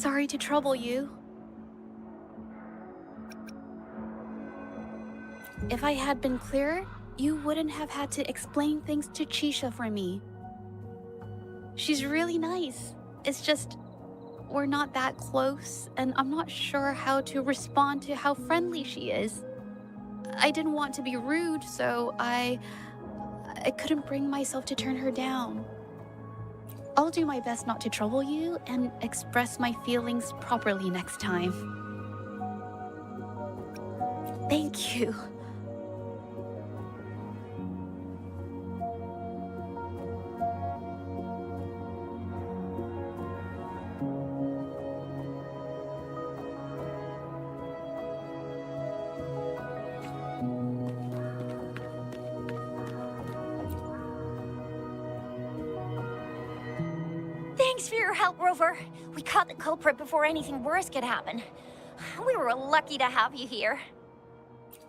sorry to trouble you. If I had been clearer, you wouldn't have had to explain things to Chisha for me. She's really nice. It's just, we're not that close, and I'm not sure how to respond to how friendly she is. I didn't want to be rude, so I couldn't bring myself to turn her down. I'll do my best not to trouble you and express my feelings properly next time. Thank you. Thanks for your help, Rover. We caught the culprit before anything worse could happen. We were lucky to have you here.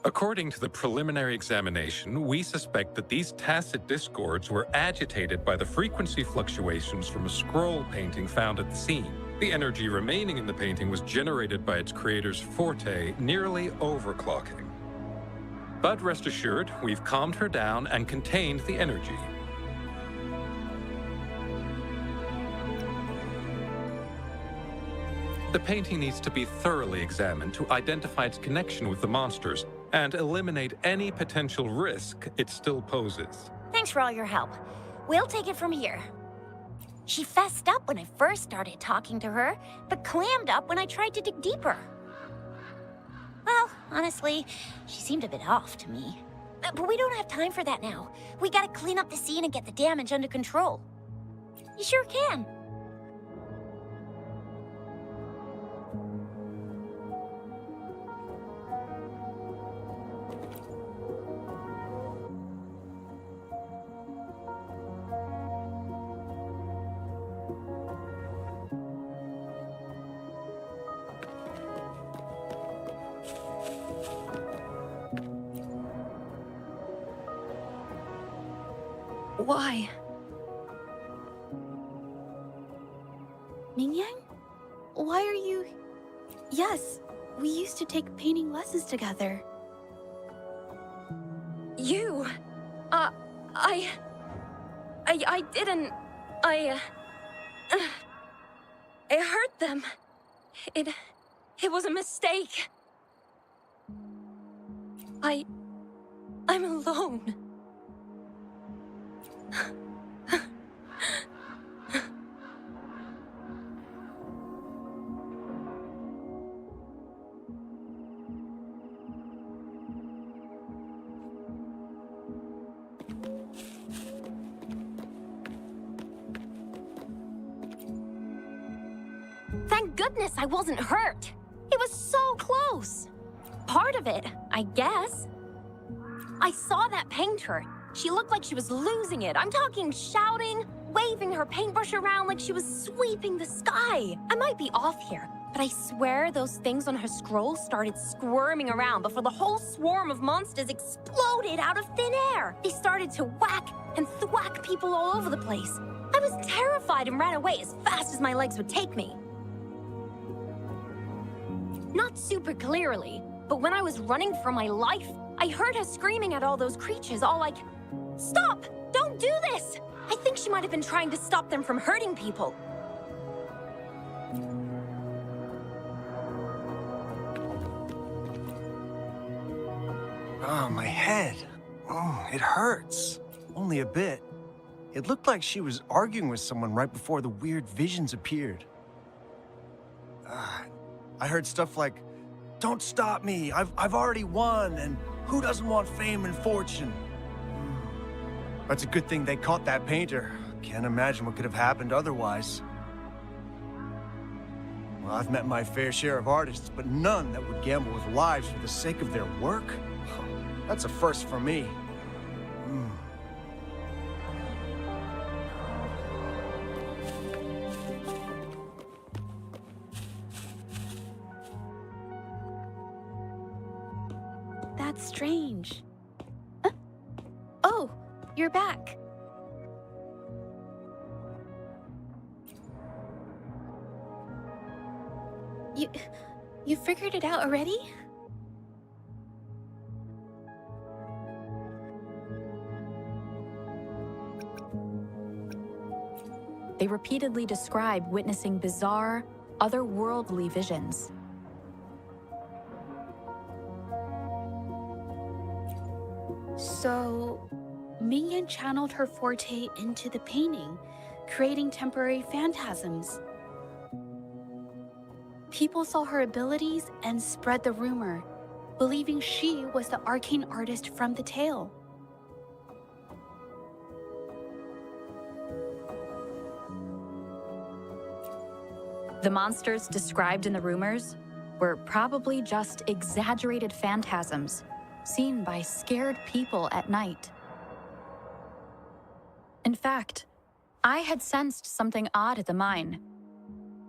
According to the preliminary examination, we suspect that these tacit discords were agitated by the frequency fluctuations from a scroll painting found at the scene. The energy remaining in the painting was generated by its creator's forte, nearly overclocking. But rest assured, we've calmed her down and contained the energy. The painting needs to be thoroughly examined to identify its connection with the monsters and eliminate any potential risk it still poses. Thanks for all your help. We'll take it from here. She fessed up when I first started talking to her, but clammed up when I tried to dig deeper. Well, honestly, she seemed a bit off to me. But we don't have time for that now. We gotta clean up the scene and get the damage under control. You sure can. Why? Mingyang? Why are you... Yes, we used to take painting lessons together. You... I didn't... I hurt them. It was a mistake. I'm alone. Thank goodness I wasn't hurt. It was so close. Part of it, I guess. I saw that painter. She looked like she was losing it. I'm talking shouting, waving her paintbrush around like she was sweeping the sky. I might be off here, but I swear those things on her scroll started squirming around before the whole swarm of monsters exploded out of thin air. They started to whack and thwack people all over the place. I was terrified and ran away as fast as my legs would take me. Not super clearly, but when I was running for my life, I heard her screaming at all those creatures, all like, "Stop! Don't do this!" I think she might have been trying to stop them from hurting people. Oh, my head. Oh, it hurts. Only a bit. It looked like she was arguing with someone right before the weird visions appeared. I heard stuff like, "Don't stop me, I've already won, and who doesn't want fame and fortune?" That's a good thing they caught that painter. Can't imagine what could have happened otherwise. Well, I've met my fair share of artists, but none that would gamble with lives for the sake of their work. That's a first for me. That's strange. Oh, you're back. You... you figured it out already? They repeatedly describe witnessing bizarre, otherworldly visions. So, Mingyan channeled her forte into the painting, creating temporary phantasms. People saw her abilities and spread the rumor, believing she was the arcane artist from the tale. The monsters described in the rumors were probably just exaggerated phantasms seen by scared people at night. In fact, I had sensed something odd at the mine,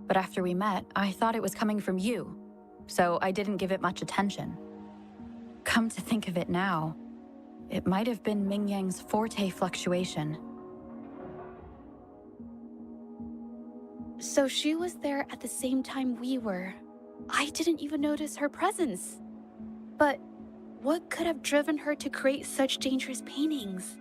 but after we met, I thought it was coming from you, so I didn't give it much attention. Come to think of it now, it might have been Mingyang's forte fluctuation. So she was there at the same time we were. I didn't even notice her presence. But what could have driven her to create such dangerous paintings?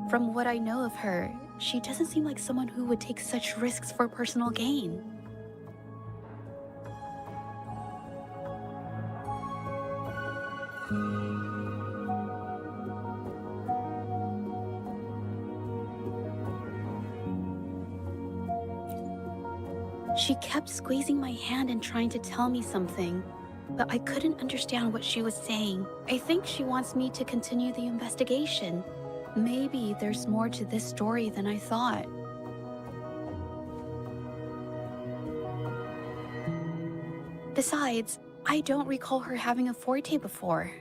From what I know of her, she doesn't seem like someone who would take such risks for personal gain. She kept squeezing my hand and trying to tell me something, but I couldn't understand what she was saying. I think she wants me to continue the investigation. Maybe there's more to this story than I thought. Besides, I don't recall her having a forte before.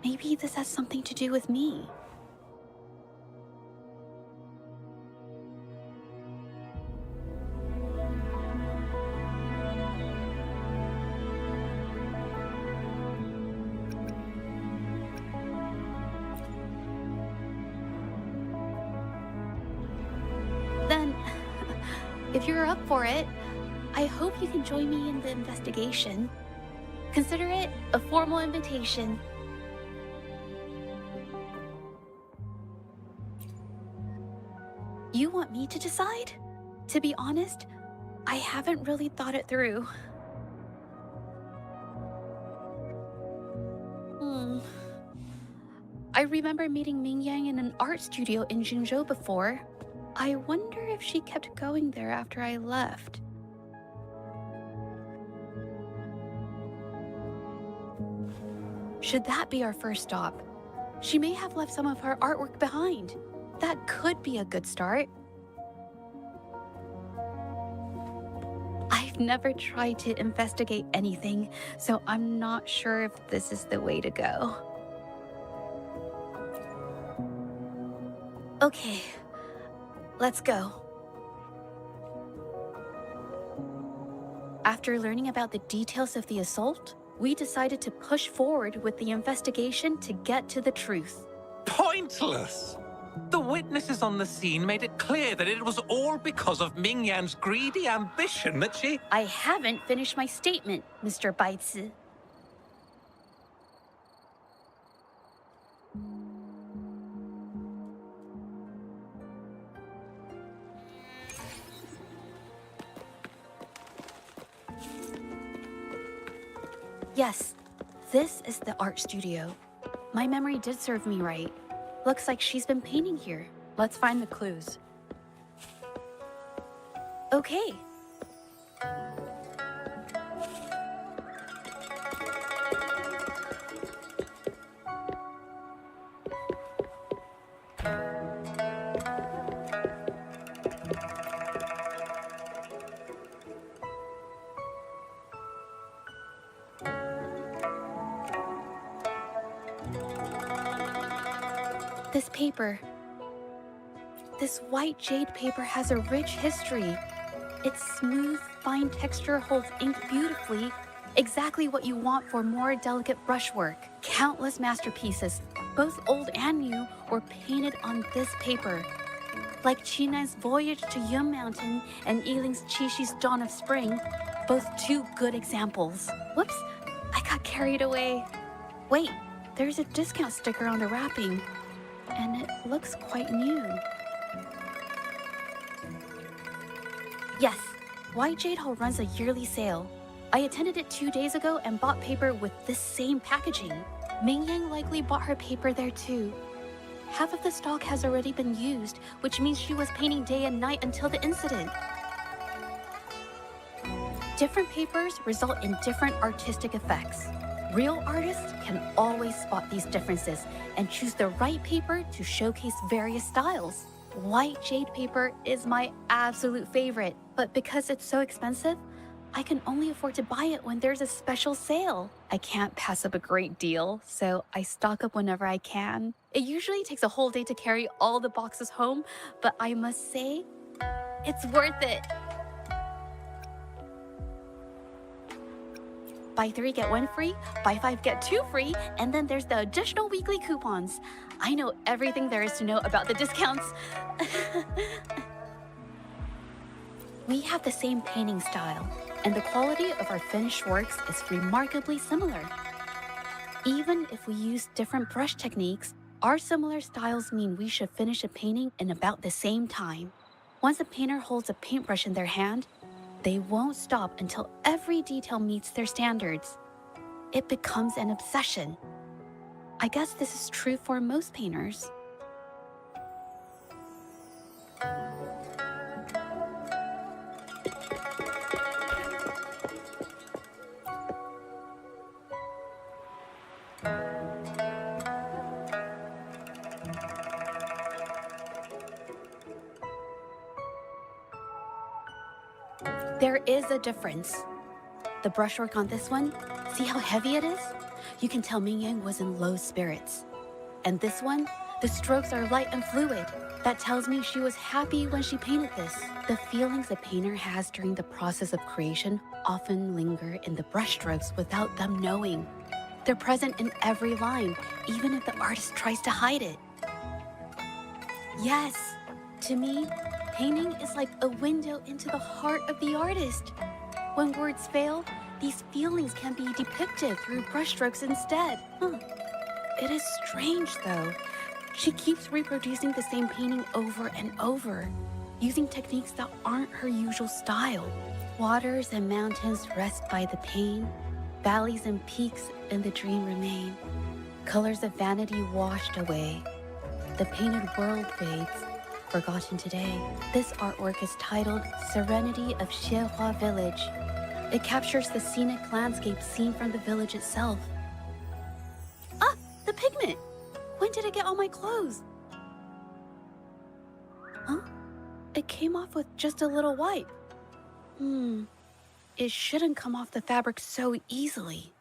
Maybe this has something to do with me. Then, if you're up for it, I hope you can join me in the investigation. Consider it a formal invitation. You want me to decide? To be honest, I haven't really thought it through. I remember meeting Mingyang in an art studio in Jinzhou before. I wonder if she kept going there after I left. Should that be our first stop? She may have left some of her artwork behind. That could be a good start. I've never tried to investigate anything, so I'm not sure if this is the way to go. Okay, let's go. After learning about the details of the assault, we decided to push forward with the investigation to get to the truth. Pointless! The witnesses on the scene made it clear that it was all because of Mingyan's greedy ambition that she... I haven't finished my statement, Mr. Baizi. Yes, this is the art studio. My memory did serve me right. Looks like she's been painting here. Let's find the clues. Okay. This paper. This white jade paper has a rich history. Its smooth, fine texture holds ink beautifully, exactly what you want for more delicate brushwork. Countless masterpieces, both old and new, were painted on this paper. Like Chinai's Voyage to Yum Mountain and Ealing's Chishi's Dawn of Spring, both two good examples. Whoops, I got carried away. Wait, there's a discount sticker on the wrapping, and it looks quite new. Yes, White Jade Hall runs a yearly sale. I attended it 2 days ago and bought paper with this same packaging. Ming Yang likely bought her paper there too. Half of the stock has already been used, which means she was painting day and night until the incident. Different papers result in different artistic effects. Real artists can always spot these differences and choose the right paper to showcase various styles. White jade paper is my absolute favorite, but because it's so expensive, I can only afford to buy it when there's a special sale. I can't pass up a great deal, so I stock up whenever I can. It usually takes a whole day to carry all the boxes home, but I must say, it's worth it. Buy 3, get 1 free, buy 5, get 2 free, and then there's the additional weekly coupons. I know everything there is to know about the discounts. We have the same painting style, and the quality of our finished works is remarkably similar. Even if we use different brush techniques, our similar styles mean we should finish a painting in about the same time. Once a painter holds a paintbrush in their hand, they won't stop until every detail meets their standards. It becomes an obsession. I guess this is true for most painters. There is a difference. The brushwork on this one, see how heavy it is? You can tell Ming Yang was in low spirits. And this one, the strokes are light and fluid. That tells me she was happy when she painted this. The feelings a painter has during the process of creation often linger in the brushstrokes without them knowing. They're present in every line, even if the artist tries to hide it. Yes, to me, painting is like a window into the heart of the artist. When words fail, these feelings can be depicted through brushstrokes instead. It is strange, though. She keeps reproducing the same painting over and over, using techniques that aren't her usual style. Waters and mountains rest by the pain, valleys and peaks in the dream remain. Colors of vanity washed away. The painted world fades, forgotten today. This artwork is titled Serenity of Xiehua Village. It captures the scenic landscape seen from the village itself. Ah, the pigment! When did it get on my clothes? Huh? It came off with just a little wipe. It shouldn't come off the fabric so easily.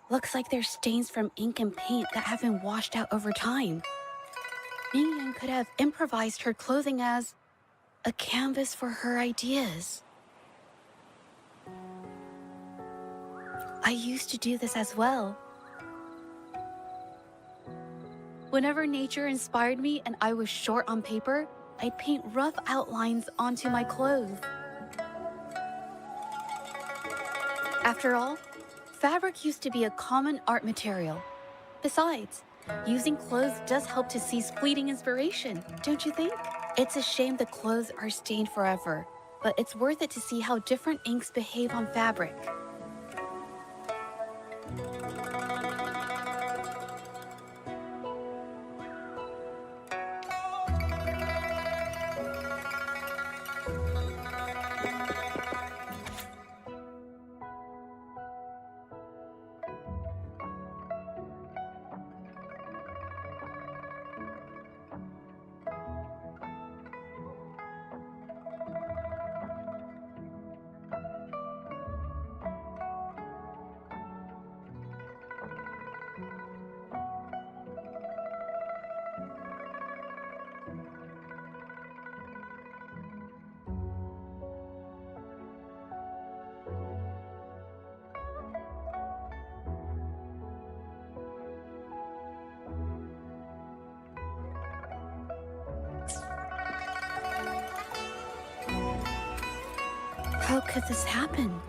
Looks like there's stains from ink and paint that have been washed out over time. Ming Yang could have improvised her clothing as a canvas for her ideas. I used to do this as well. Whenever nature inspired me and I was short on paper, I'd paint rough outlines onto my clothes. After all, fabric used to be a common art material. Besides, using clothes does help to seize fleeting inspiration, don't you think? It's a shame the clothes are stained forever, but it's worth it to see how different inks behave on fabric. How could this happen?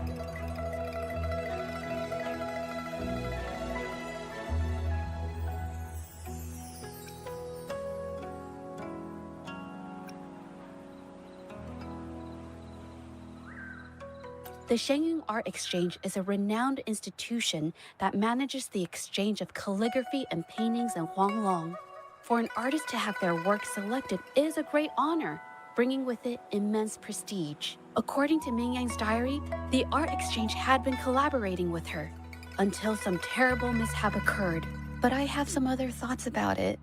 The Shenyang Art Exchange is a renowned institution that manages the exchange of calligraphy and paintings in Huanglong. For an artist to have their work selected is a great honor, bringing with it immense prestige. According to Mingyang's diary, the art exchange had been collaborating with her until some terrible mishap occurred. But I have some other thoughts about it.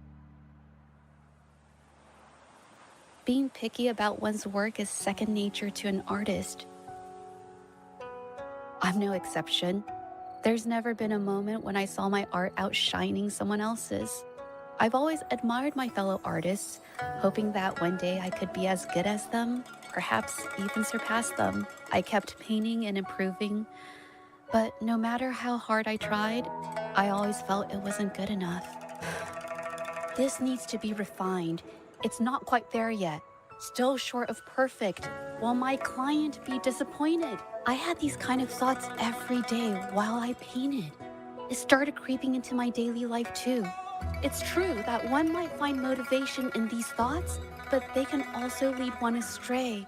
Being picky about one's work is second nature to an artist. I'm no exception. There's never been a moment when I saw my art outshining someone else's. I've always admired my fellow artists, hoping that one day I could be as good as them, perhaps even surpass them. I kept painting and improving, but no matter how hard I tried, I always felt it wasn't good enough. This needs to be refined. It's not quite there yet. Still short of perfect. Will my client be disappointed? I had these kind of thoughts every day while I painted. It started creeping into my daily life too. It's true that one might find motivation in these thoughts, but they can also lead one astray.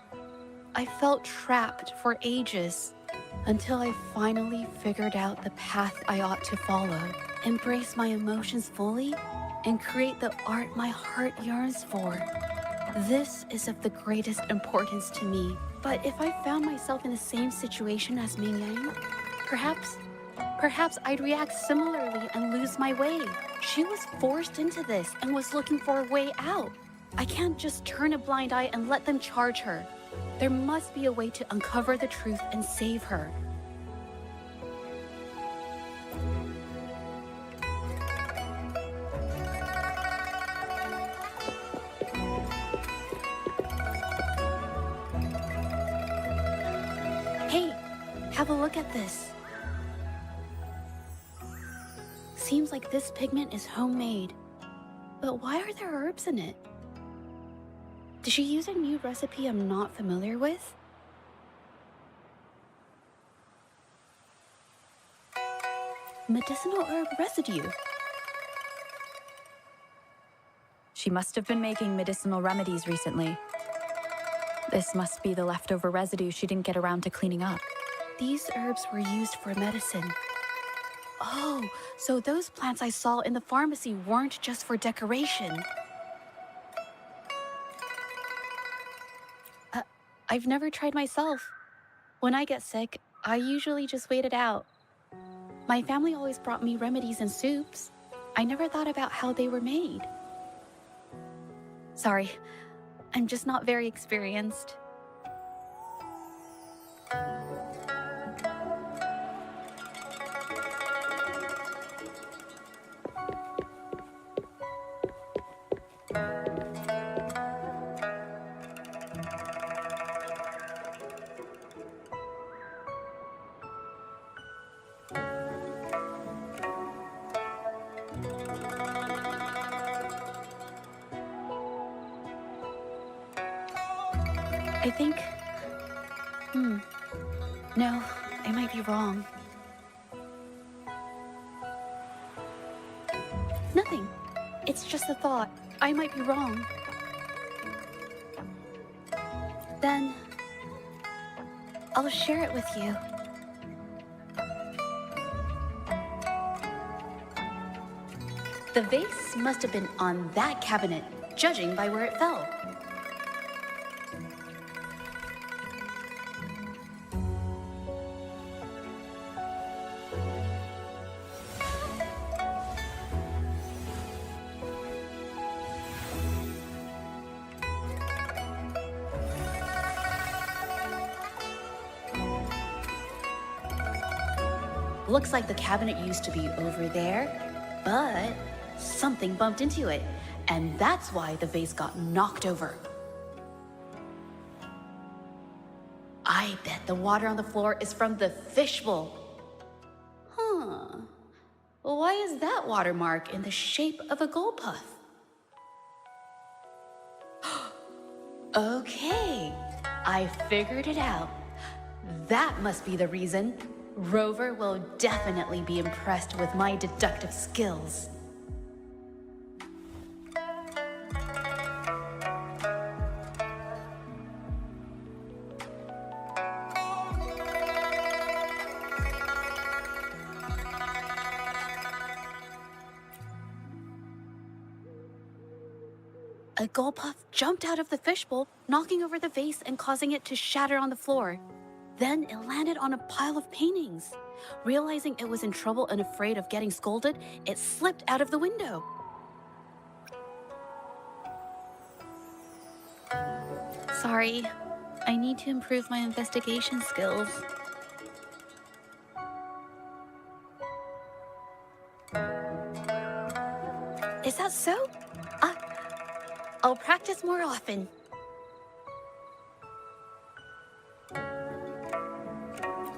I felt trapped for ages until I finally figured out the path I ought to follow, embrace my emotions fully, and create the art my heart yearns for. This is of the greatest importance to me. But if I found myself in the same situation as Ming Yang, perhaps I'd react similarly and lose my way. She was forced into this and was looking for a way out. I can't just turn a blind eye and let them charge her. There must be a way to uncover the truth and save her. Hey, have a look at this. Seems like this pigment is homemade. But why are there herbs in it? Did she use a new recipe I'm not familiar with? Medicinal herb residue. She must have been making medicinal remedies recently. This must be the leftover residue she didn't get around to cleaning up. These herbs were used for medicine. Oh, so those plants I saw in the pharmacy weren't just for decoration. I've never tried myself. When I get sick, I usually just wait it out. My family always brought me remedies and soups. I never thought about how they were made. Sorry, I'm just not very experienced. I think... No, I might be wrong. Nothing. It's just a thought. I might be wrong. Then... I'll share it with you. The vase must have been on that cabinet, judging by where it fell. Looks like the cabinet used to be over there, but something bumped into it, and that's why the vase got knocked over. I bet the water on the floor is from the fishbowl. Huh. Why is that watermark in the shape of a gold puff? Okay, I figured it out. That must be the reason. Rover will definitely be impressed with my deductive skills. A Gulpuff jumped out of the fishbowl, knocking over the vase and causing it to shatter on the floor. Then it landed on a pile of paintings. Realizing it was in trouble and afraid of getting scolded, it slipped out of the window. Sorry, I need to improve my investigation skills. Is that so? I'll practice more often.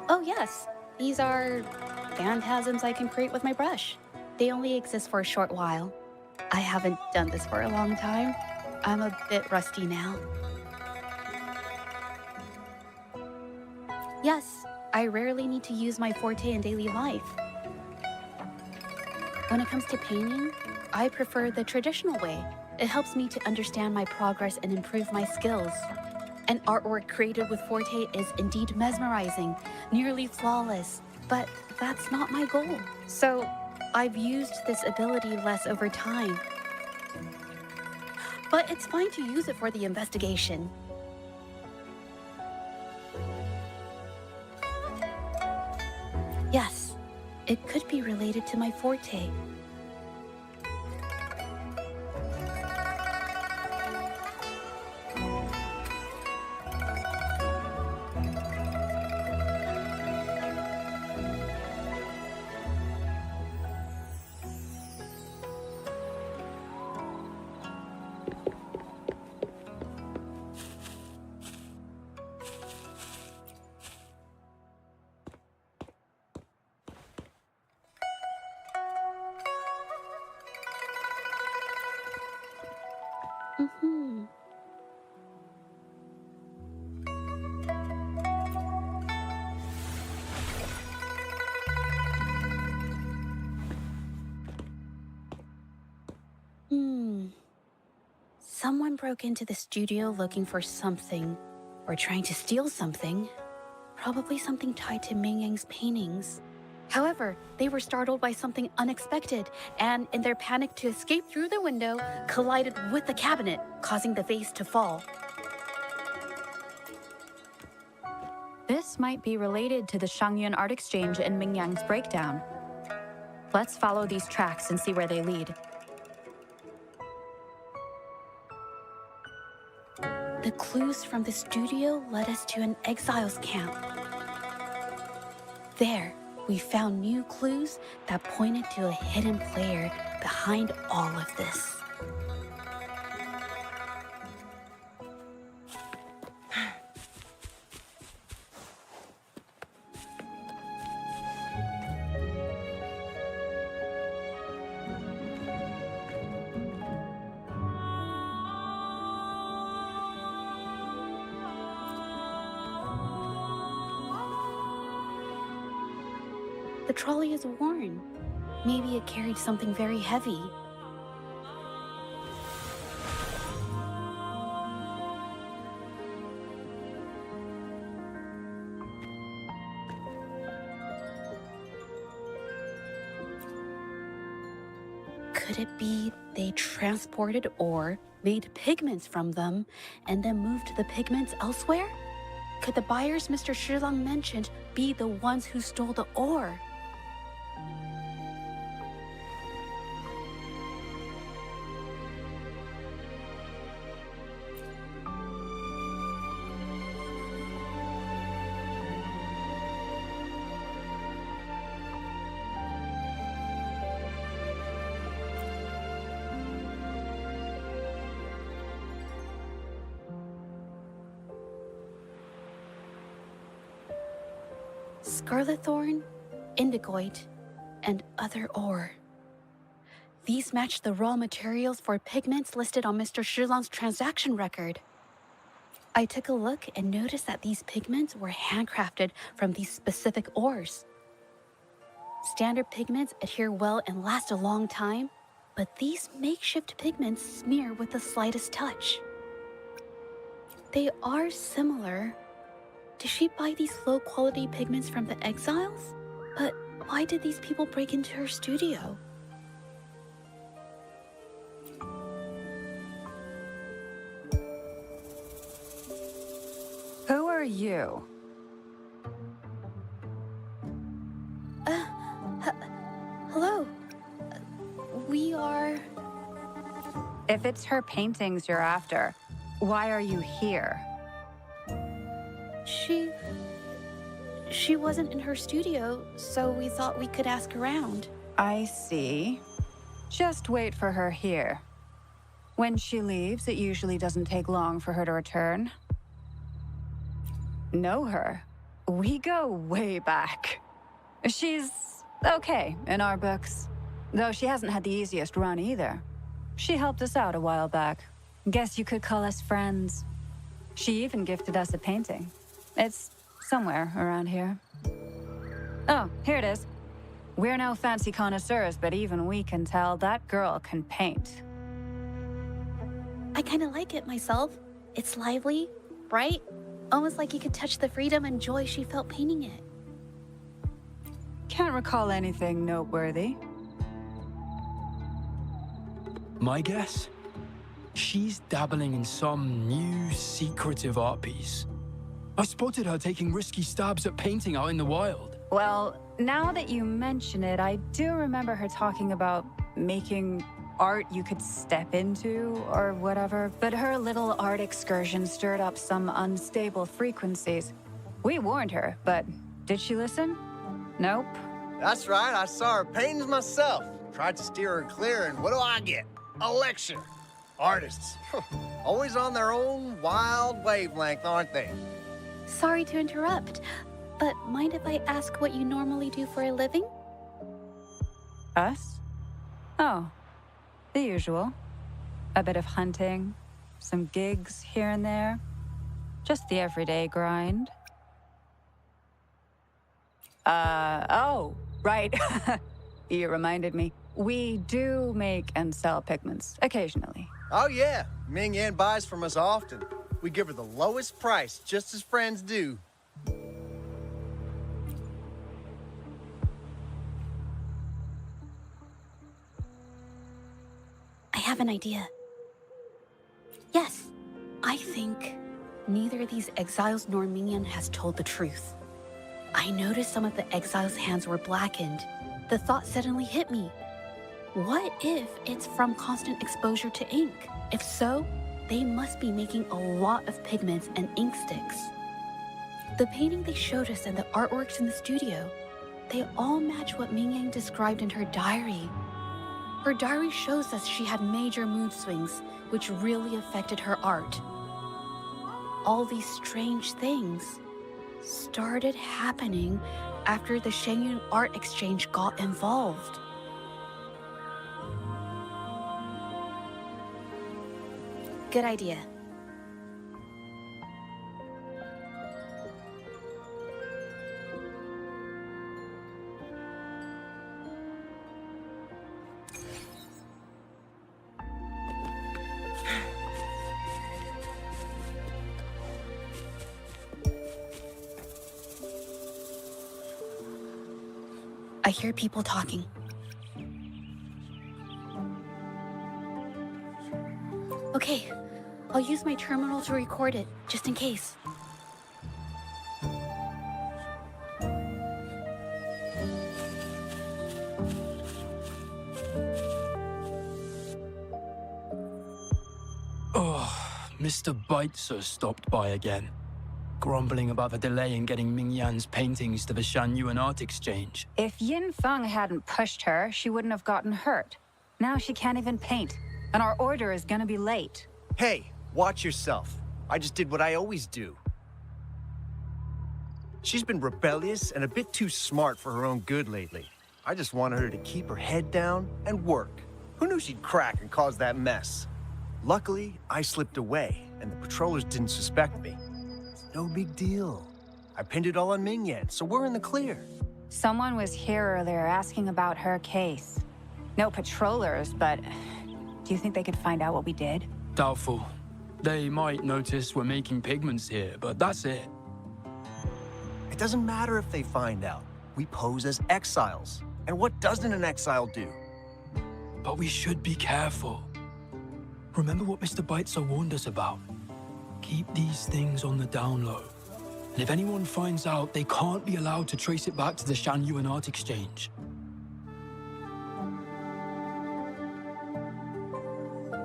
Oh yes, these are phantasms I can create with my brush. They only exist for a short while. I haven't done this for a long time. I'm a bit rusty now. Yes, I rarely need to use my forte in daily life. When it comes to painting, I prefer the traditional way. It helps me to understand my progress and improve my skills. An artwork created with forte is indeed mesmerizing, nearly flawless, but that's not my goal. So I've used this ability less over time. But it's fine to use it for the investigation. Yes, it could be related to my forte. Mm-hmm. Someone broke into the studio looking for something, or trying to steal something. Probably something tied to Ming Yang's paintings. However, they were startled by something unexpected, and in their panic to escape through the window, collided with the cabinet, causing the vase to fall. This might be related to the Shangyun Art Exchange and Ming Yang's breakdown. Let's follow these tracks and see where they lead. The clues from the studio led us to an exiles camp. There, we found new clues that pointed to a hidden player behind all of this. The trolley is worn. Maybe it carried something very heavy. Could it be they transported ore, made pigments from them, and then moved the pigments elsewhere? Could the buyers Mr. Shilang mentioned be the ones who stole the ore? Scarlet thorn, indigoite, and other ore. These match the raw materials for pigments listed on Mr. Shilang's transaction record. I took a look and noticed that these pigments were handcrafted from these specific ores. Standard pigments adhere well and last a long time, but these makeshift pigments smear with the slightest touch. They are similar. Did she buy these low-quality pigments from the exiles? But why did these people break into her studio? Who are you? Hello. We are... If it's her paintings you're after, why are you here? She wasn't in her studio, so we thought we could ask around. I see. Just wait for her here. When she leaves, it usually doesn't take long for her to return. Know her? We go way back. She's okay in our books, though she hasn't had the easiest run either. She helped us out a while back. Guess you could call us friends. She even gifted us a painting. It's somewhere around here. Oh, here it is. We're no fancy connoisseurs, but even we can tell that girl can paint. I kind of like it myself. It's lively, bright, almost like you could touch the freedom and joy she felt painting it. Can't recall anything noteworthy. My guess? She's dabbling in some new secretive art piece. I spotted her taking risky stabs at painting out in the wild. Well, now that you mention it, I do remember her talking about making art you could step into or whatever, but her little art excursion stirred up some unstable frequencies. We warned her, but did she listen? Nope. That's right, I saw her paintings myself. Tried to steer her clear, and what do I get? A lecture. Artists, always on their own wild wavelength, aren't they? Sorry to interrupt, but mind if I ask what you normally do for a living? Us? Oh, the usual. A bit of hunting, some gigs here and there. Just the everyday grind. Oh, right. You reminded me. We do make and sell pigments, occasionally. Oh yeah, Ming Yan buys from us often. We give her the lowest price, just as friends do. I have an idea. Yes, I think neither of these exiles nor Mingyan has told the truth. I noticed some of the exiles' hands were blackened. The thought suddenly hit me. What if it's from constant exposure to ink? If so, they must be making a lot of pigments and ink sticks. The painting they showed us and the artworks in the studio, they all match what Mingyang described in her diary. Her diary shows us she had major mood swings, which really affected her art. All these strange things started happening after the Shenyun Art Exchange got involved. Good idea. I hear people talking. Okay, I'll use my terminal to record it, just in case. Oh, Mr. Beitzer stopped by again, grumbling about the delay in getting Ming Yan's paintings to the Shanyuan Art Exchange. If Yin Feng hadn't pushed her, she wouldn't have gotten hurt. Now she can't even paint, and our order is gonna be late. Hey, watch yourself. I just did what I always do. She's been rebellious and a bit too smart for her own good lately. I just wanted her to keep her head down and work. Who knew she'd crack and cause that mess? Luckily, I slipped away, and the patrollers didn't suspect me. No big deal. I pinned it all on Ming Yan, so we're in the clear. Someone was here earlier asking about her case. No patrollers, but do you think they could find out what we did? Doubtful. They might notice we're making pigments here, but that's it. It doesn't matter if they find out. We pose as exiles. And what doesn't an exile do? But we should be careful. Remember what Mr. Beitzer warned us about? Keep these things on the down low. And if anyone finds out, they can't be allowed to trace it back to the Shanyuan Art Exchange.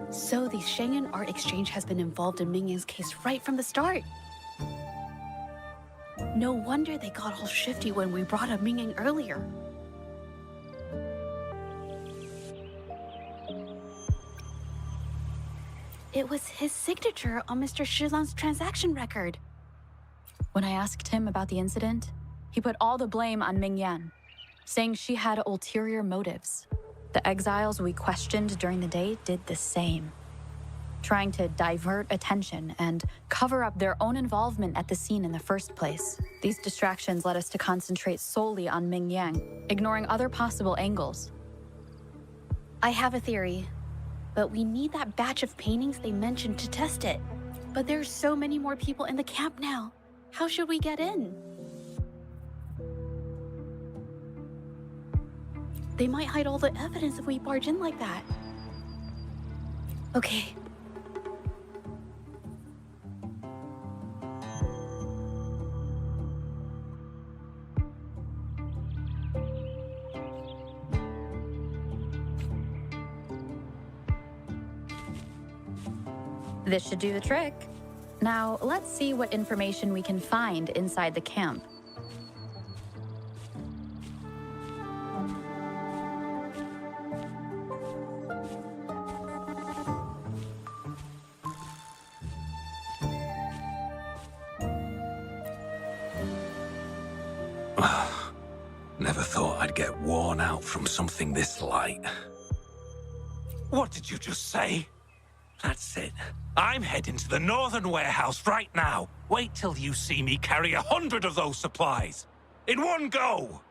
So the Shanghai Art Exchange has been involved in Ming Yan's case right from the start. No wonder they got all shifty when we brought up Ming Yan earlier. It was his signature on Mr. Shilan's transaction record. When I asked him about the incident, he put all the blame on Ming Yan, saying she had ulterior motives. The exiles we questioned during the day did the same, trying to divert attention and cover up their own involvement at the scene in the first place. These distractions led us to concentrate solely on Ming Yan, ignoring other possible angles. I have a theory, but we need that batch of paintings they mentioned to test it. But there's so many more people in the camp now. How should we get in? They might hide all the evidence if we barge in like that. Okay. This should do the trick. Now, let's see what information we can find inside the camp. Never thought I'd get worn out from something this light. What did you just say? That's it. I'm heading to the northern warehouse right now. Wait till you see me carry 100 of those supplies. In one go!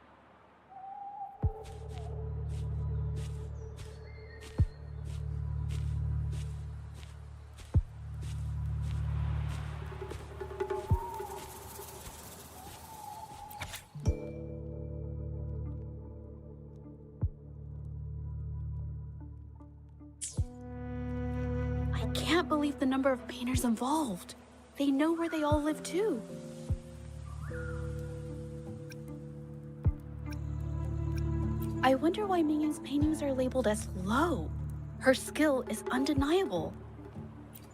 I can't believe the number of painters involved. They know where they all live too. I wonder why Ming Yan's paintings are labeled as low. Her skill is undeniable.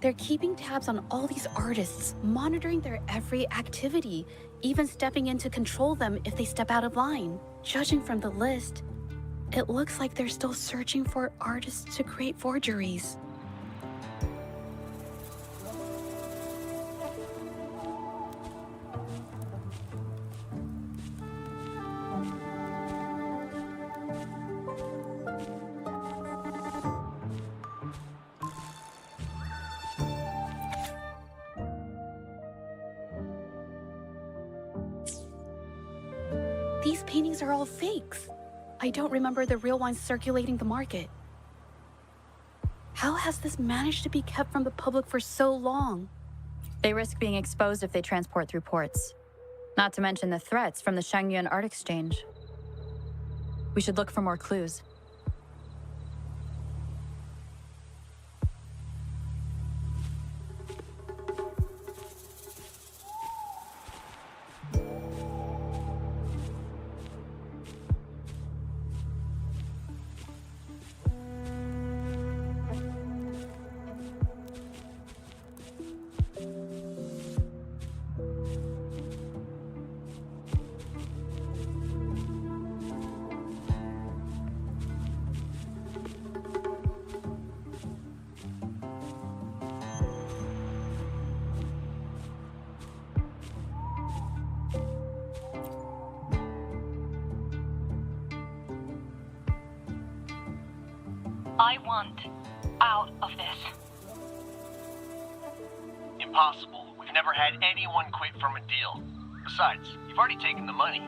They're keeping tabs on all these artists, monitoring their every activity, even stepping in to control them if they step out of line. Judging from the list, it looks like they're still searching for artists to create forgeries. These paintings are all fakes. I don't remember the real ones circulating the market. How has this managed to be kept from the public for so long? They risk being exposed if they transport through ports. Not to mention the threats from the Shangyuan Art Exchange. We should look for more clues. I want out of this. impossible. We've never had anyone quit from a deal. Besides, you've already taken the money.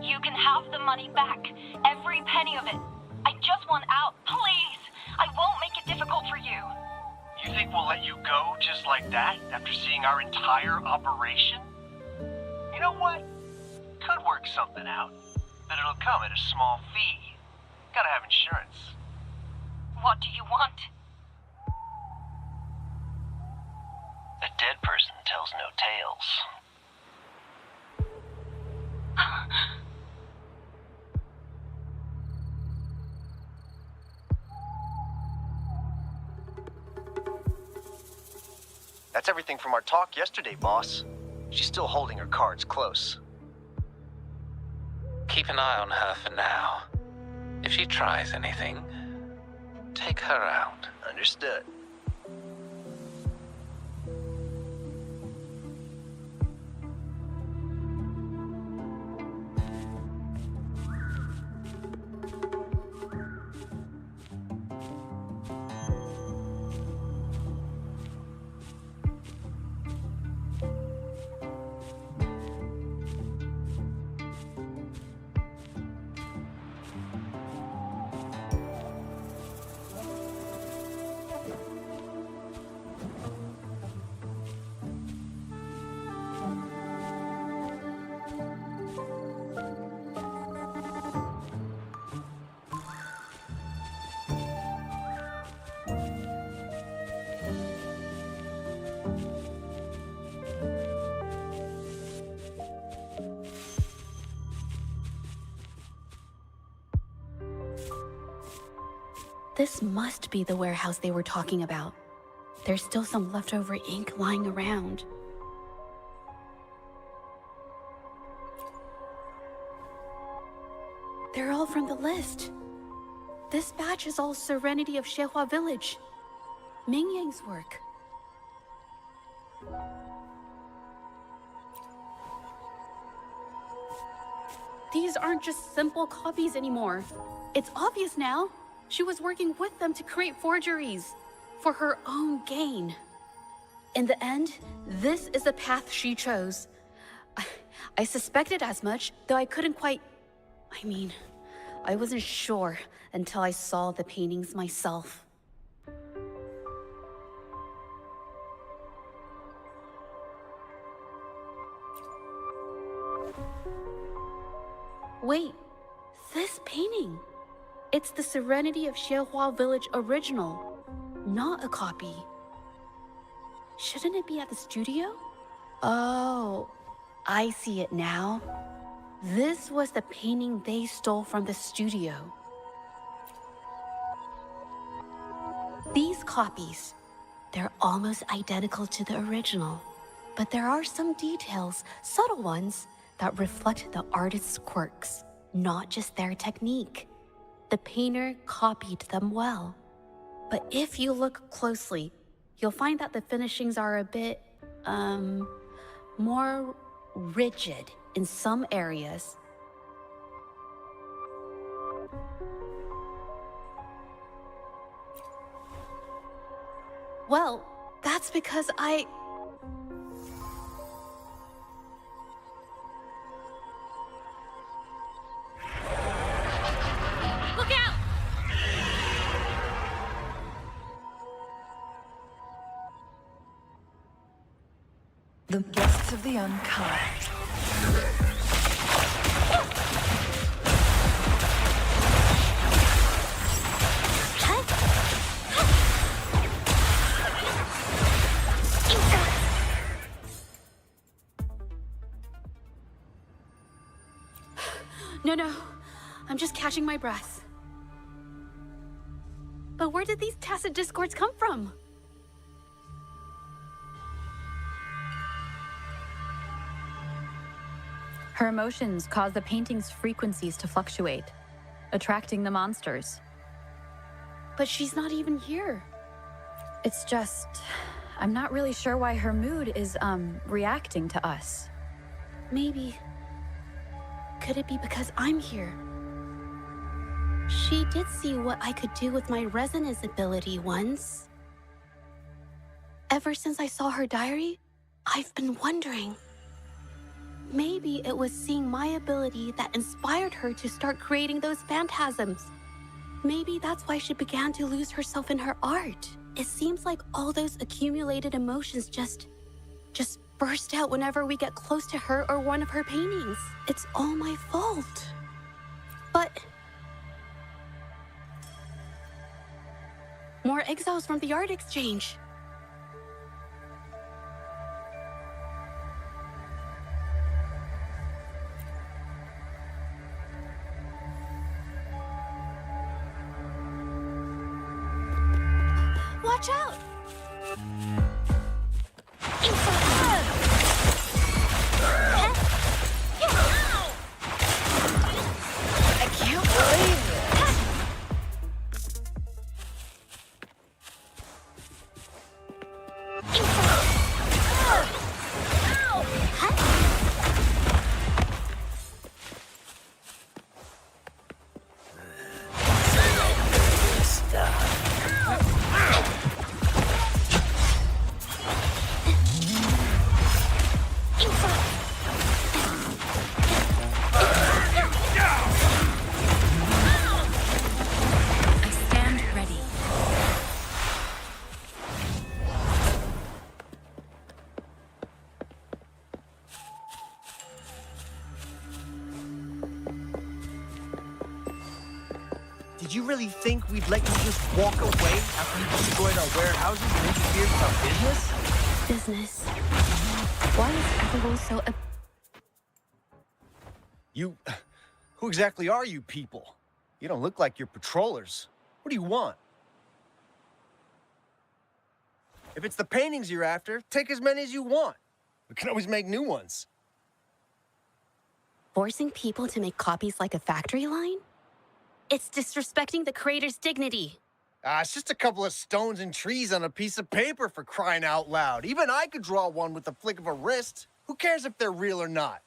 You can have the money back. Every penny of it. I just want out. Please! I won't make it difficult for you. You think we'll let you go just like that after seeing our entire operation? You know what? Could work something out. But it'll come at a small fee. Gotta have insurance. What do you want? A dead person tells no tales. That's everything from our talk yesterday, boss. She's still holding her cards close. Keep an eye on her for now. If she tries anything, take her out. Understood. This must be the warehouse they were talking about. There's still some leftover ink lying around. They're all from the list. This batch is all Serenity of Xehua Village. Ming Yang's work. These aren't just simple copies anymore. It's obvious now. She was working with them to create forgeries for her own gain. In the end, this is the path she chose. I suspected as much, though I couldn't quite... I wasn't sure until I saw the paintings myself. Wait, this painting. It's the Serenity of Xehua Village original, not a copy. Shouldn't it be at the studio? Oh, I see it now. This was the painting they stole from the studio. These copies, they're almost identical to the original, but there are some details, subtle ones, that reflect the artist's quirks, not just their technique. The painter copied them well. But if you look closely, you'll find that the finishings are a bit, more rigid in some areas. Well, that's because Look out! The guests of the unkind. No, I'm just catching my breath. But where did these tacit discords come from? Her emotions cause the painting's frequencies to fluctuate, attracting the monsters. But she's not even here. It's just... I'm not really sure why her mood is, reacting to us. Maybe. Could it be because I'm here? She did see what I could do with my resonance ability once. Ever since I saw her diary, I've been wondering. Maybe it was seeing my ability that inspired her to start creating those phantasms. Maybe that's why she began to lose herself in her art. It seems like all those accumulated emotions just burst out whenever we get close to her or one of her paintings. It's all my fault. But more exiles from the art exchange. Watch out! I can't believe it. I stand ready. Did you really think we'd let you just walk away after you destroyed our warehouses and interfered with our business? Business. Why is everyone so... You... Who exactly are you people? You don't look like you're patrollers. What do you want? If it's the paintings you're after, take as many as you want. We can always make new ones. Forcing people to make copies like a factory line? It's disrespecting the creator's dignity. It's just a couple of stones and trees on a piece of paper, for crying out loud. Even I could draw one with the flick of a wrist. Who cares if they're real or not?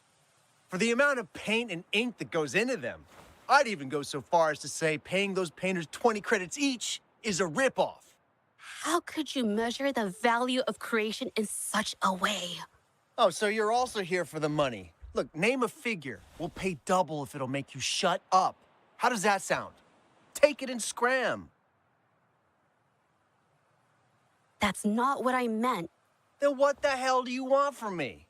For the amount of paint and ink that goes into them, I'd even go so far as to say paying those painters 20 credits each is a ripoff. How could you measure the value of creation in such a way? Oh, so you're also here for the money. Look, name a figure. We'll pay double if it'll make you shut up. How does that sound? Take it and scram. That's not what I meant. Then what the hell do you want from me?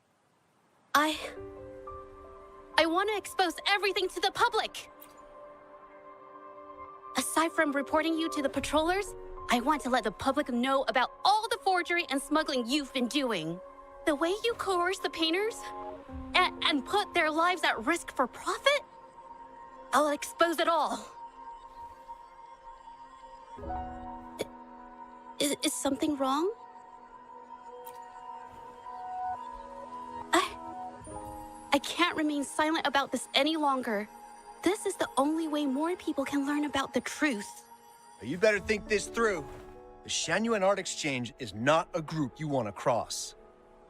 I want to expose everything to the public. Aside from reporting you to the patrollers, I want to let the public know about all the forgery and smuggling you've been doing. The way you coerce the painters and put their lives at risk for profit? I'll expose it all. Is something wrong? I can't remain silent about this any longer. This is the only way more people can learn about the truth. You better think this through. The Shenyuan Art Exchange is not a group you want to cross.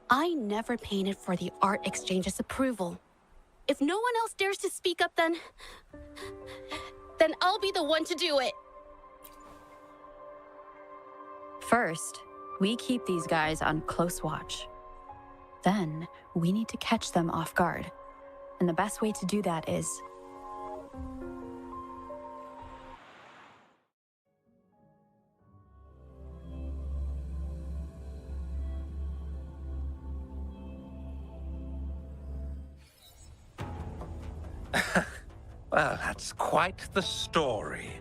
I never painted for the Art Exchange's approval. If no one else dares to speak up, then I'll be the one to do it. First, we keep these guys on close watch. Then, we need to catch them off guard. And the best way to do that is... Well, that's quite the story.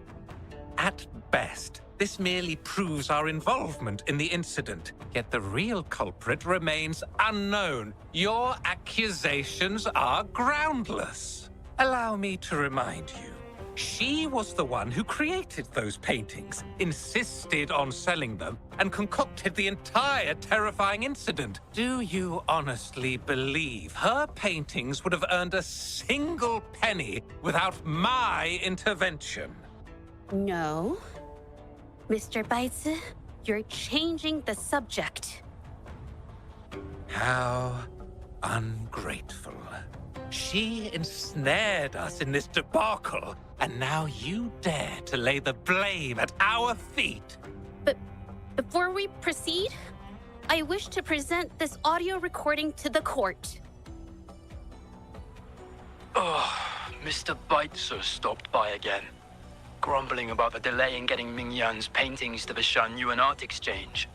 At best, this merely proves our involvement in the incident, yet the real culprit remains unknown. Your accusations are groundless. Allow me to remind you, she was the one who created those paintings, insisted on selling them, and concocted the entire terrifying incident. Do you honestly believe her paintings would have earned a single penny without my intervention? No. Mr. Baitsu, you're changing the subject. How ungrateful. She ensnared us in this debacle, and now you dare to lay the blame at our feet. But before we proceed, I wish to present this audio recording to the court. Oh, Mr. Baitzer stopped by again, grumbling about the delay in getting Ming Yan's paintings to the Shan Yuan Art Exchange.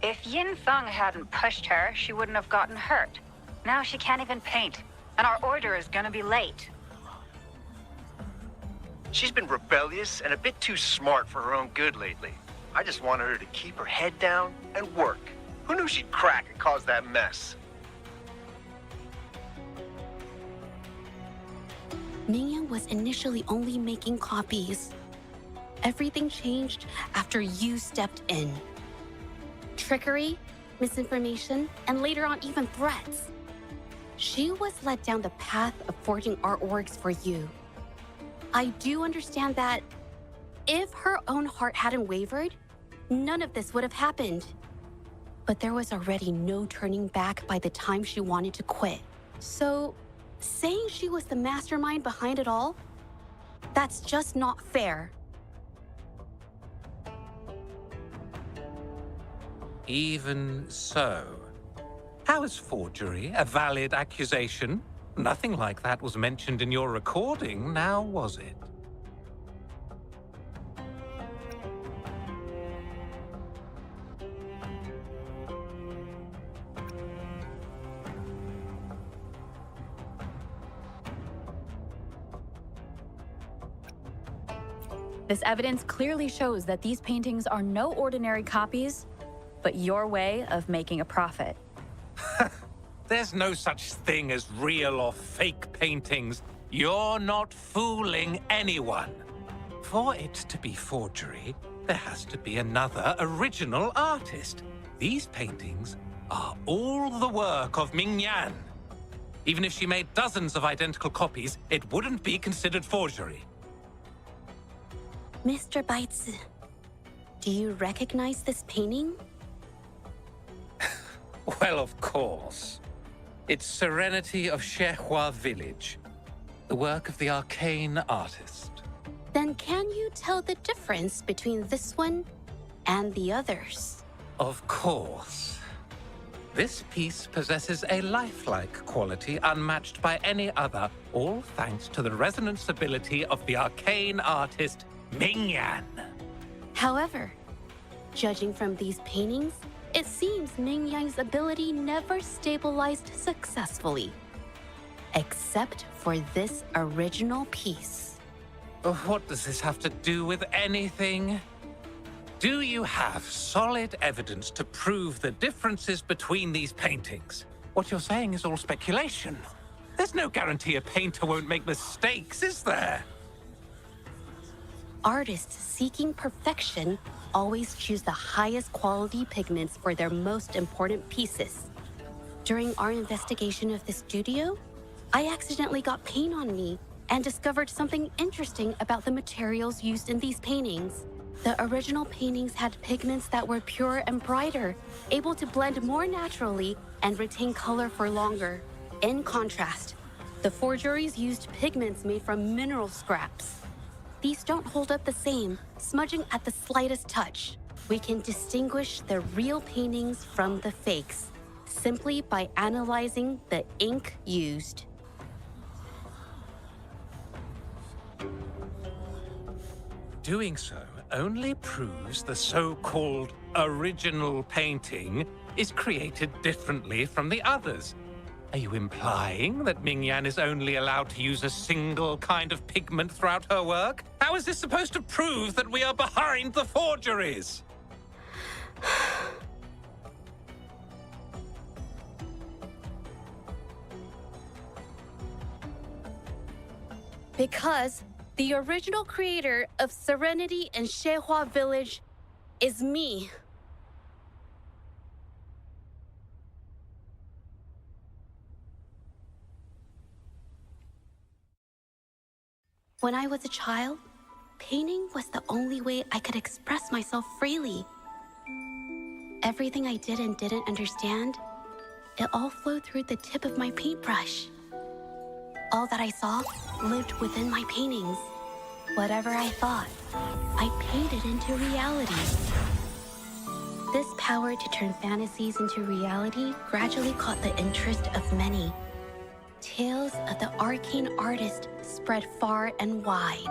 If Yin Feng hadn't pushed her, she wouldn't have gotten hurt. Now she can't even paint, and our order is gonna be late. She's been rebellious and a bit too smart for her own good lately. I just wanted her to keep her head down and work. Who knew she'd crack and cause that mess? Mingyan was initially only making copies. Everything changed after you stepped in. Trickery, misinformation, and later on even threats. She was led down the path of forging artworks for you. I do understand that if her own heart hadn't wavered, none of this would have happened. But there was already no turning back by the time she wanted to quit. So, saying she was the mastermind behind it all, that's just not fair. Even so, how is forgery a valid accusation? Nothing like that was mentioned in your recording, now was it? This evidence clearly shows that these paintings are no ordinary copies, but your way of making a profit. There's no such thing as real or fake paintings. You're not fooling anyone. For it to be forgery, there has to be another original artist. These paintings are all the work of Ming Yan. Even if she made dozens of identical copies, it wouldn't be considered forgery. Mr. Baitz, do you recognize this painting? Well, of course. It's Serenity of Shehua Village, the work of the arcane artist. Then can you tell the difference between this one and the others? Of course. This piece possesses a lifelike quality unmatched by any other, all thanks to the resonance ability of the arcane artist Ming Yan. However, judging from these paintings, it seems Ming Yan's ability never stabilized successfully. Except for this original piece. What does this have to do with anything? Do you have solid evidence to prove the differences between these paintings? What you're saying is all speculation. There's no guarantee a painter won't make mistakes, is there? Artists seeking perfection always choose the highest quality pigments for their most important pieces. During our investigation of the studio, I accidentally got paint on me and discovered something interesting about the materials used in these paintings. The original paintings had pigments that were pure and brighter, able to blend more naturally and retain color for longer. In contrast, the forgeries used pigments made from mineral scraps. These don't hold up the same, smudging at the slightest touch. We can distinguish the real paintings from the fakes, simply by analyzing the ink used. Doing so only proves the so-called original painting is created differently from the others. Are you implying that Ming Yan is only allowed to use a single kind of pigment throughout her work? How is this supposed to prove that we are behind the forgeries? Because the original creator of Serenity and Shehua Village is me. When I was a child, painting was the only way I could express myself freely. Everything I did and didn't understand, it all flowed through the tip of my paintbrush. All that I saw lived within my paintings. Whatever I thought, I painted into reality. This power to turn fantasies into reality gradually caught the interest of many. Tales of the arcane artist spread far and wide.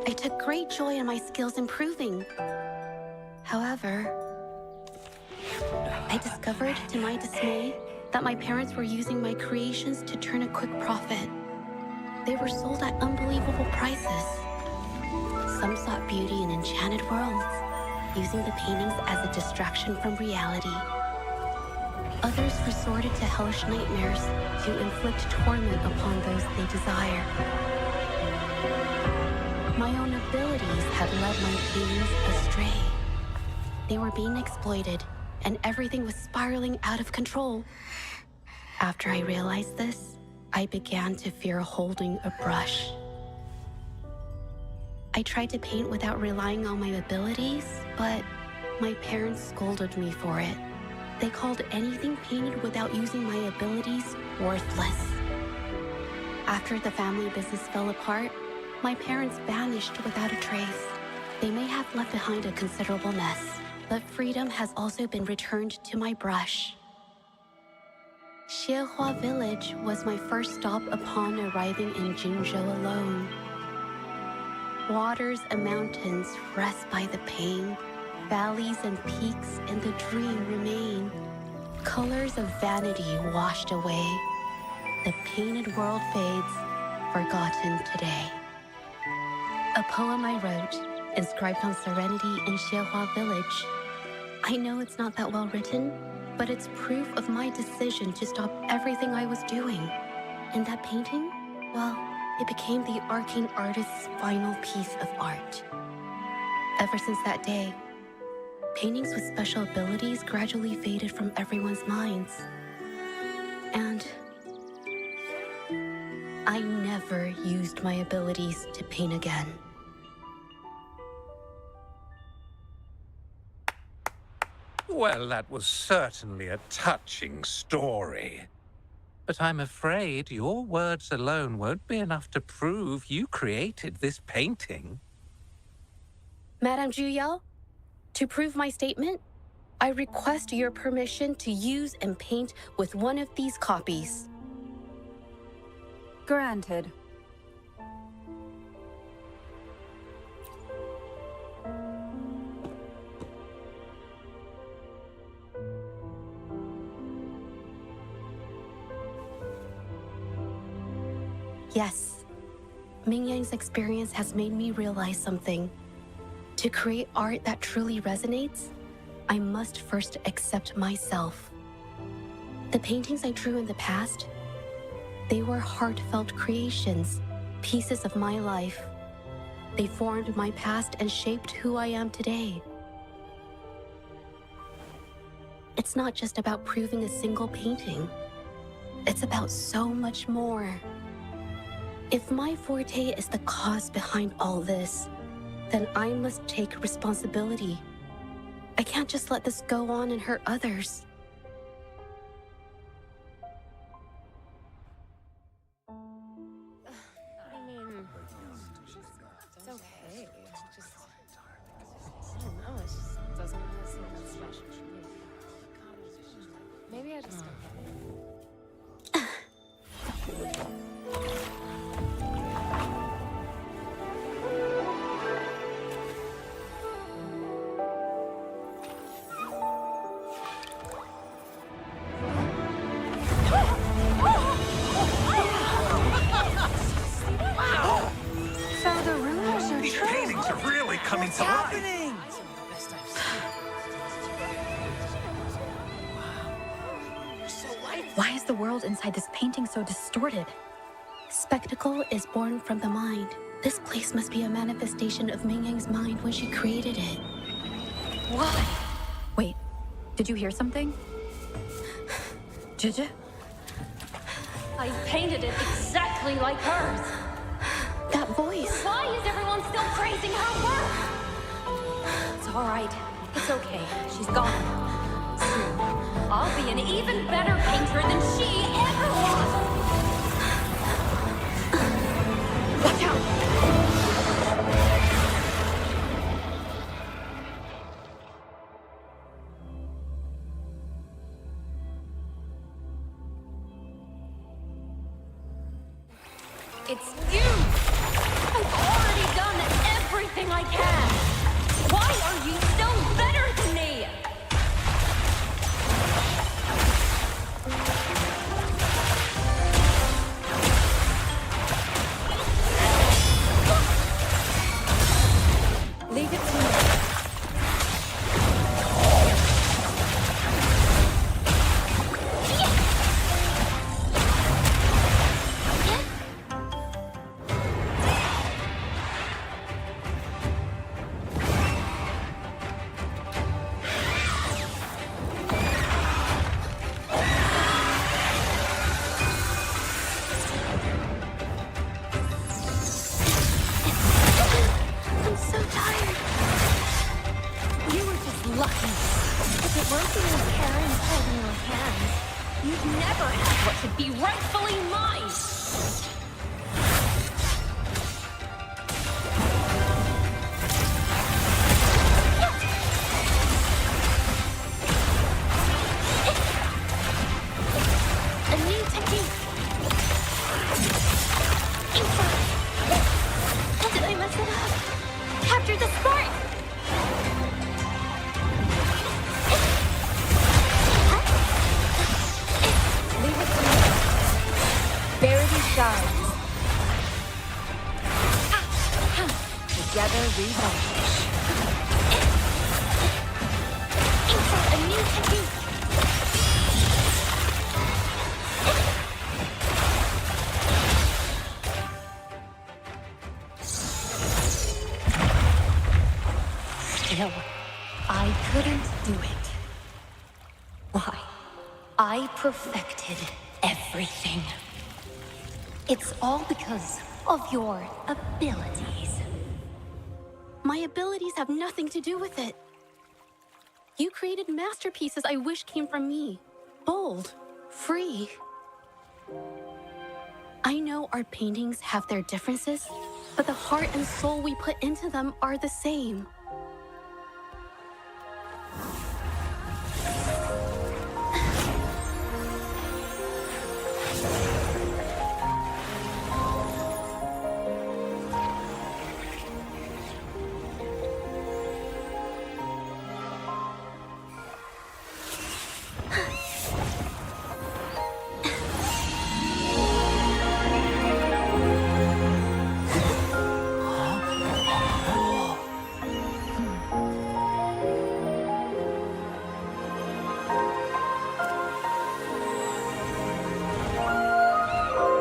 I took great joy in my skills improving. However, I discovered to my dismay that my parents were using my creations to turn a quick profit. They were sold at unbelievable prices. Some sought beauty in enchanted worlds, using the paintings as a distraction from reality. Others resorted to hellish nightmares to inflict torment upon those they desire. My own abilities had led my paintings astray. They were being exploited, and everything was spiraling out of control. After I realized this, I began to fear holding a brush. I tried to paint without relying on my abilities, but my parents scolded me for it. They called anything painted without using my abilities worthless. After the family business fell apart, my parents vanished without a trace. They may have left behind a considerable mess, but freedom has also been returned to my brush. Xiehua Village was my first stop upon arriving in Jinzhou alone. Waters and mountains rest by the pain. Valleys and peaks in the dream remain. Colors of vanity washed away. The painted world fades, forgotten today. A poem I wrote, inscribed on serenity in Xiehua Village. I know it's not that well written, but it's proof of my decision to stop everything I was doing. And that painting, well, it became the arcane artist's final piece of art. Ever since that day, paintings with special abilities gradually faded from everyone's minds. And I never used my abilities to paint again. Well, that was certainly a touching story. But I'm afraid your words alone won't be enough to prove you created this painting. Madame Juyao, to prove my statement, I request your permission to use and paint with one of these copies. Granted. Yes, Ming Yang's experience has made me realize something. To create art that truly resonates, I must first accept myself. The paintings I drew in the past, they were heartfelt creations, pieces of my life. They formed my past and shaped who I am today. It's not just about proving a single painting. It's about so much more. If my forte is the cause behind all this, then I must take responsibility. I can't just let this go on and hurt others. It's okay. Just, I don't know. It just doesn't really seem that special to me. Maybe I just don't get it. Coming to life. Why is the world inside this painting so distorted? Spectacle is born from the mind. This place must be a manifestation of Ming Yang's mind when she created it. Why? Wait, did you hear something? Jija? I painted it exactly like hers. That voice. Why is everyone still praising her work? It's all right. It's okay. She's gone. Soon, I'll be an even better painter than she ever was. Watch out! lucky. If it weren't for those Karens holding your hands, you'd never have what should be rightfully mine! A new technique! How did I mess it up? Capture the spark! Leave it to me. Verity shines. Together we vanquish. A new technique! Still, I couldn't do it. Why? I perfected everything. It's all because of your abilities. My abilities have nothing to do with it. You created masterpieces I wish came from me. Bold, free. I know our paintings have their differences, but the heart and soul we put into them are the same.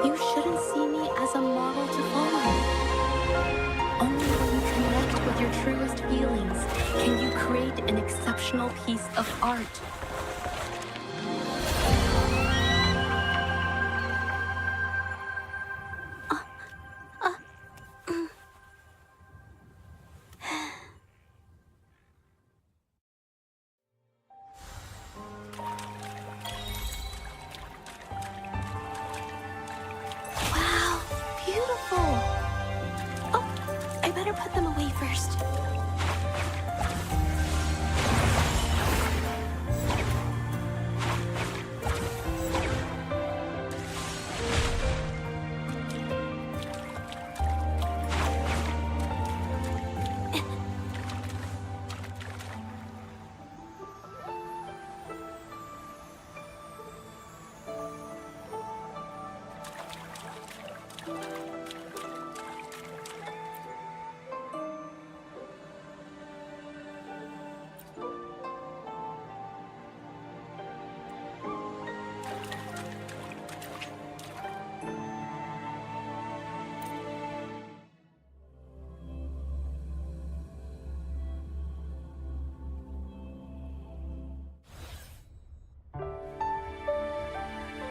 You shouldn't see me as a model to follow. Only when you connect with your truest feelings can you create an exceptional piece of art. Wow, beautiful. Oh, I better put them away first.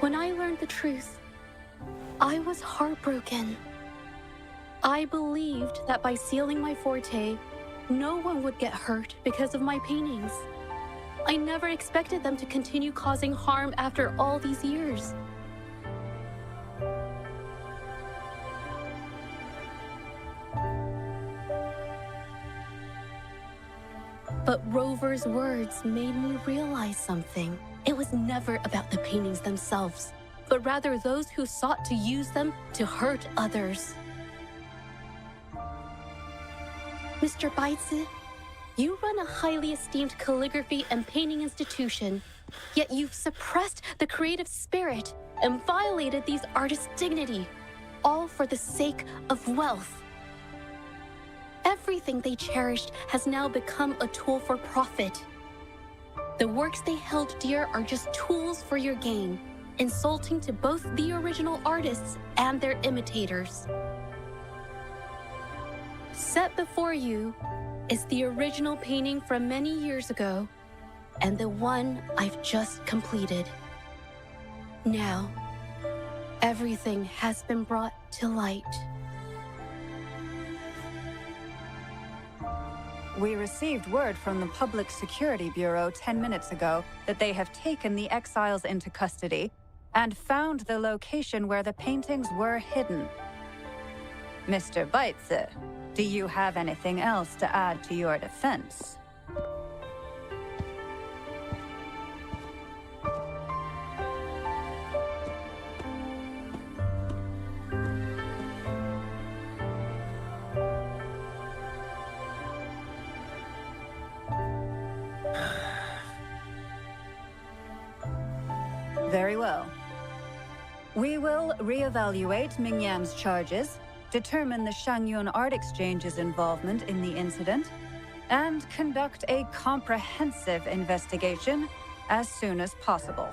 When I learned the truth, I was heartbroken. I believed that by sealing my forte, no one would get hurt because of my paintings. I never expected them to continue causing harm after all these years. But Rover's words made me realize something. It was never about the paintings themselves, but rather those who sought to use them to hurt others. Mr. Baitsu, you run a highly esteemed calligraphy and painting institution, yet you've suppressed the creative spirit and violated these artists' dignity, all for the sake of wealth. Everything they cherished has now become a tool for profit. The works they held dear are just tools for your gain, insulting to both the original artists and their imitators. Set before you is the original painting from many years ago, and the one I've just completed. Now, everything has been brought to light. We received word from the Public Security Bureau 10 minutes ago that they have taken the exiles into custody and found the location where the paintings were hidden. Mr. Beitze, do you have anything else to add to your defense? Very well. We will reevaluate Mingyam's charges, determine the Shangyun Art Exchange's involvement in the incident, and conduct a comprehensive investigation as soon as possible.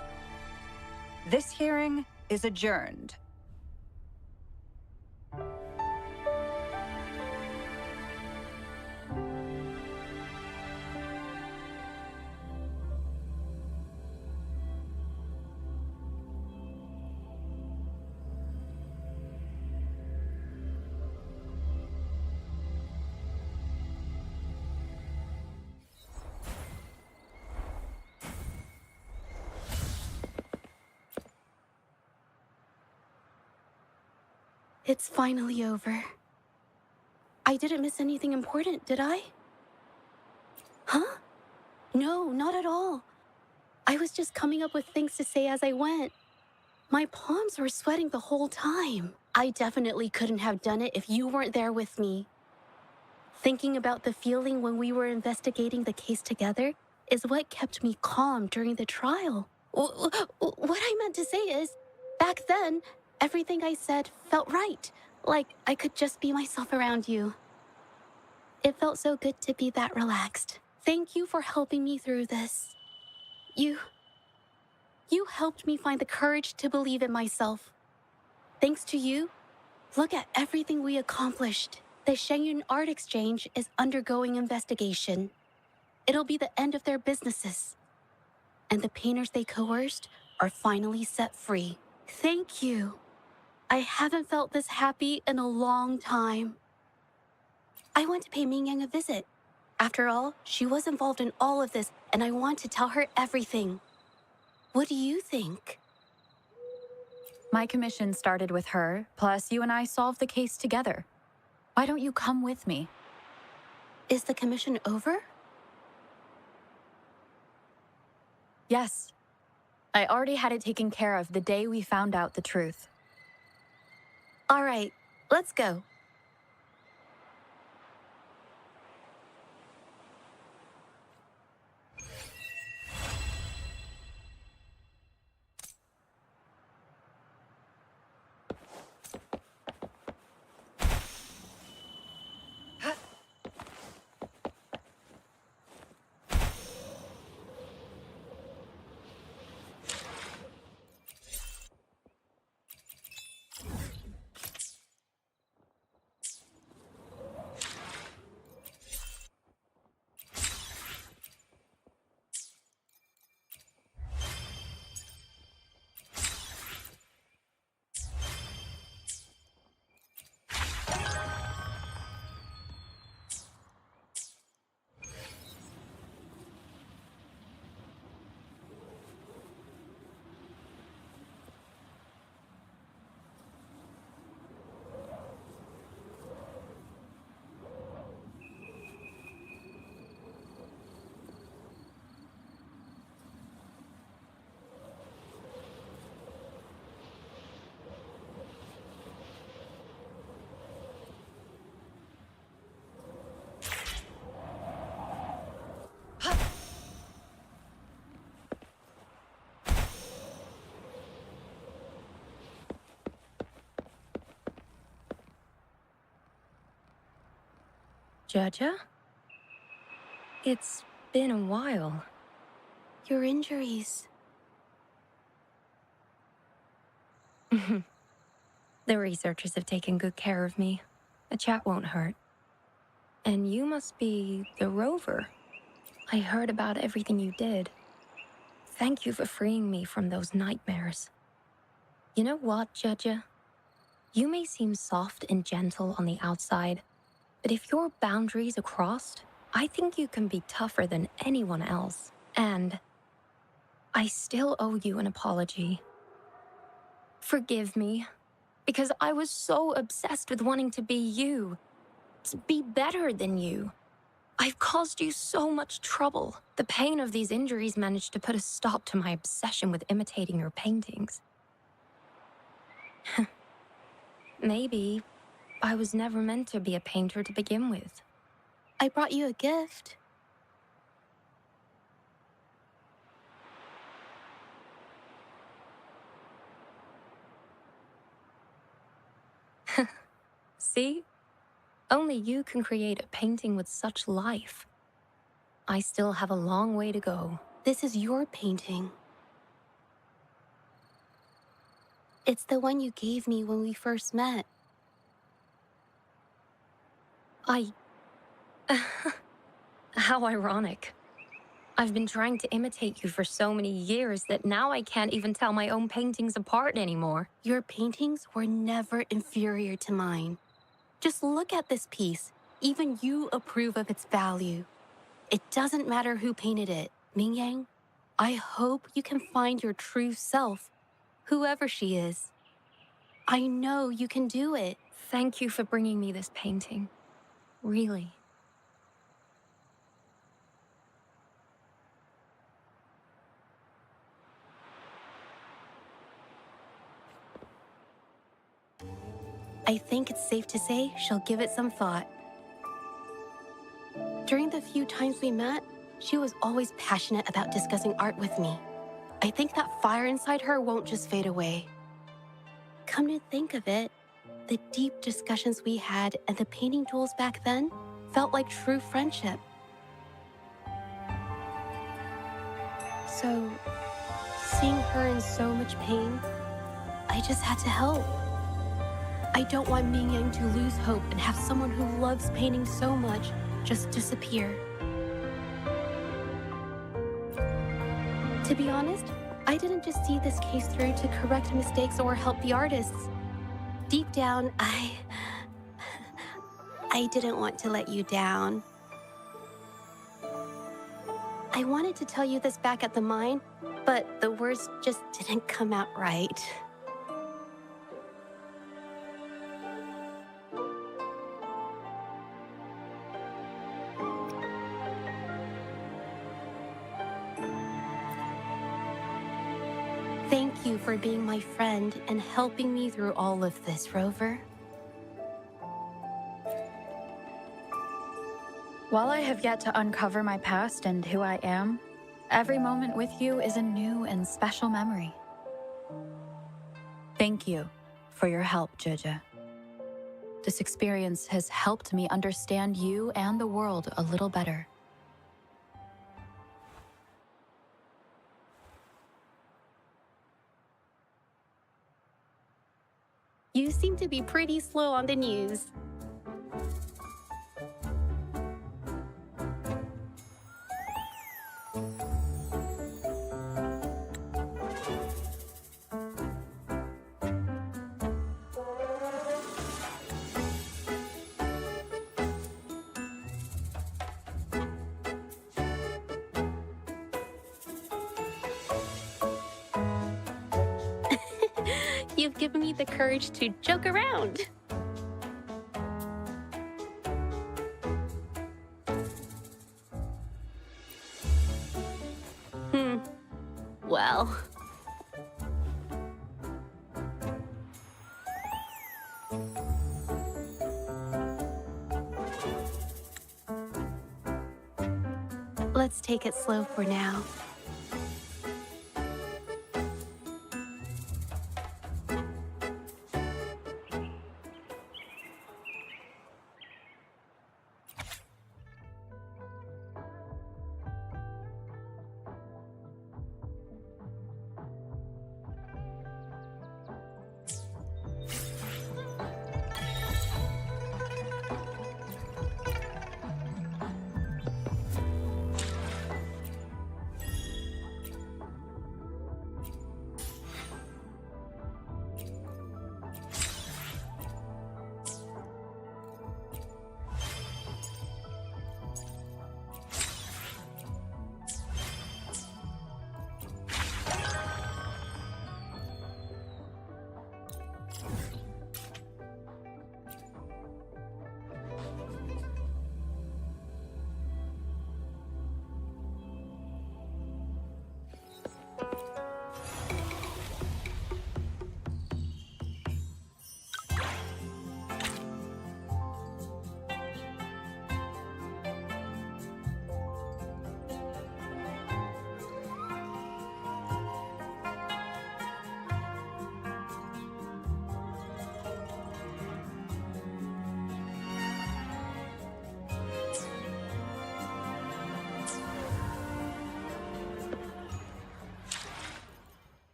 This hearing is adjourned. It's finally over. I didn't miss anything important, did I? Huh? No, not at all. I was just coming up with things to say as I went. My palms were sweating the whole time. I definitely couldn't have done it if you weren't there with me. Thinking about the feeling when we were investigating the case together is what kept me calm during the trial. What I meant to say is, back then, everything I said felt right. Like I could just be myself around you. It felt so good to be that relaxed. Thank you for helping me through this. You helped me find the courage to believe in myself. Thanks to you, look at everything we accomplished. The Shangyun Art Exchange is undergoing investigation. It'll be the end of their businesses. And the painters they coerced are finally set free. Thank you. I haven't felt this happy in a long time. I want to pay Mingyang a visit. After all, she was involved in all of this, and I want to tell her everything. What do you think? My commission started with her, plus you and I solved the case together. Why don't you come with me? Is the commission over? Yes. I already had it taken care of the day we found out the truth. All right, let's go. Jaja? It's been a while. Your injuries. The researchers have taken good care of me. A chat won't hurt. And you must be the rover. I heard about everything you did. Thank you for freeing me from those nightmares. You know what, Jaja? You may seem soft and gentle on the outside, but if your boundaries are crossed, I think you can be tougher than anyone else. And I still owe you an apology. Forgive me, because I was so obsessed with wanting to be you, to be better than you. I've caused you so much trouble. The pain of these injuries managed to put a stop to my obsession with imitating your paintings. Maybe I was never meant to be a painter to begin with. I brought you a gift. See? Only you can create a painting with such life. I still have a long way to go. This is your painting. It's the one you gave me when we first met. How ironic. I've been trying to imitate you for so many years that now I can't even tell my own paintings apart anymore. Your paintings were never inferior to mine. Just look at this piece. Even you approve of its value. It doesn't matter who painted it. Mingyang, I hope you can find your true self, whoever she is. I know you can do it. Thank you for bringing me this painting. Really. I think it's safe to say she'll give it some thought. During the few times we met, she was always passionate about discussing art with me. I think that fire inside her won't just fade away. Come to think of it, the deep discussions we had and the painting duels back then felt like true friendship. So, seeing her in so much pain, I just had to help. I don't want Mingyang to lose hope and have someone who loves painting so much just disappear. To be honest, I didn't just see this case through to correct mistakes or help the artists. Deep down, I didn't want to let you down. I wanted to tell you this back at the mine, but the words just didn't come out right. Thank you for being my friend and helping me through all of this, Rover. While I have yet to uncover my past and who I am, every moment with you is a new and special memory. Thank you for your help, Jojo. This experience has helped me understand you and the world a little better. You seem to be pretty slow on the news. You've given me the courage to joke around. Well. Let's take it slow for now.